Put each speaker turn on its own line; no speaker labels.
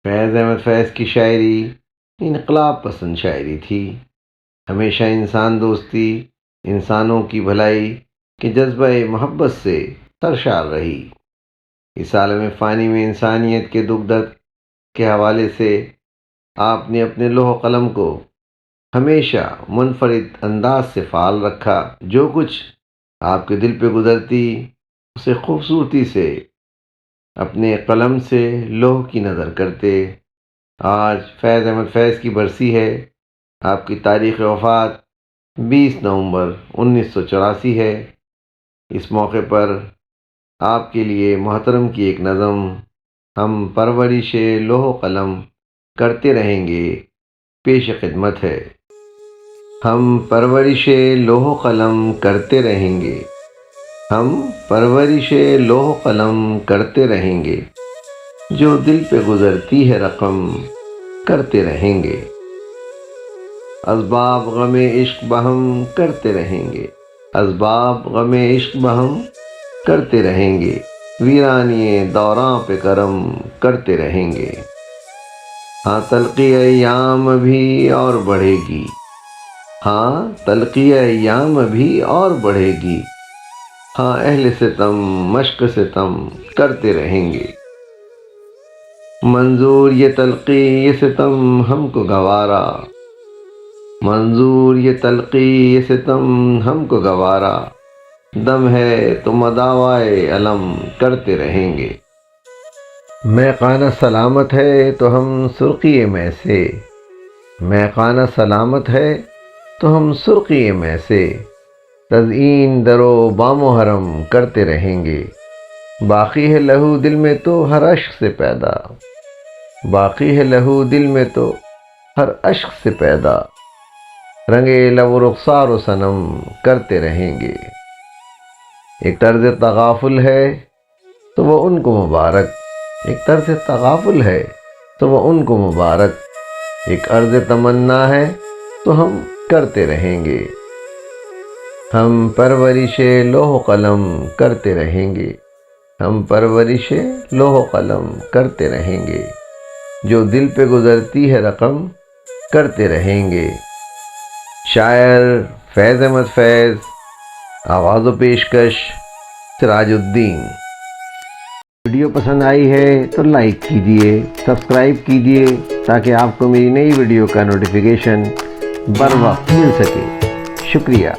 فیض احمد فیض کی شاعری انقلاب پسند شاعری تھی۔ ہمیشہ انسان دوستی، انسانوں کی بھلائی کے جذبہ محبت سے سرشار رہی۔ اس عالم فانی میں انسانیت کے دکھ درد کے حوالے سے آپ نے اپنے لوح و قلم کو ہمیشہ منفرد انداز سے فعال رکھا۔ جو کچھ آپ کے دل پہ گزرتی اسے خوبصورتی سے اپنے قلم سے لوح کی نظر کرتے۔ آج فیض احمد فیض کی برسی ہے۔ آپ کی تاریخ وفات 20 نومبر 1984 ہے۔ اس موقع پر آپ کے لیے محترم کی ایک نظم ہم پرورش لوح و قلم کرتے رہیں گے پیش خدمت ہے۔ ہم پرورش لوح و قلم کرتے رہیں گے، ہم پرورش لوح و قلم کرتے رہیں گے، جو دل پہ گزرتی ہے رقم کرتے رہیں گے، اسباب غم عشق بہم کرتے رہیں گے، اسباب غم عشق بہم کرتے رہیں گے، ویرانی دوراں پہ کرم کرتے رہیں گے۔ ہاں تلخی ایام بھی اور بڑھے گی، ہاں تلخی ایام بھی اور بڑھے گی، ہاں اہل ستم مشق ستم کرتے رہیں گے، منظور یہ تلخی یہ ستم ہم کو گوارا، منظور یہ تلخی یہ ستم ہم کو گوارا، دم ہے تو مداوائے علم کرتے رہیں گے، میخانہ سلامت ہے تو ہم سرخی میں سے، میخانہ سلامت ہے تو ہم سرخی میں سے، تزئین در و بام و حرم کرتے رہیں گے، باقی ہے لہو دل میں تو ہر اشک سے پیدا، باقی ہے لہو دل میں تو ہر اشک سے پیدا، رنگے لب و رخسار و صنم کرتے رہیں گے، ایک طرز تغافل ہے تو وہ ان کو مبارک، ایک طرز تغافل ہے تو وہ ان کو مبارک، ایک عرض تمنا ہے تو ہم کرتے رہیں گے، ہم پرورش لوح و قلم کرتے رہیں گے، ہم پرورش لوح و قلم کرتے رہیں گے، جو دل پہ گزرتی ہے رقم کرتے رہیں گے۔ شاعر فیض احمد فیض، آواز و پیشکش سراج الدین۔ ویڈیو پسند آئی ہے تو لائک کیجئے، سبسکرائب کیجئے تاکہ آپ کو میری نئی ویڈیو کا نوٹیفیکیشن بر وقت مل سکے۔ شکریہ۔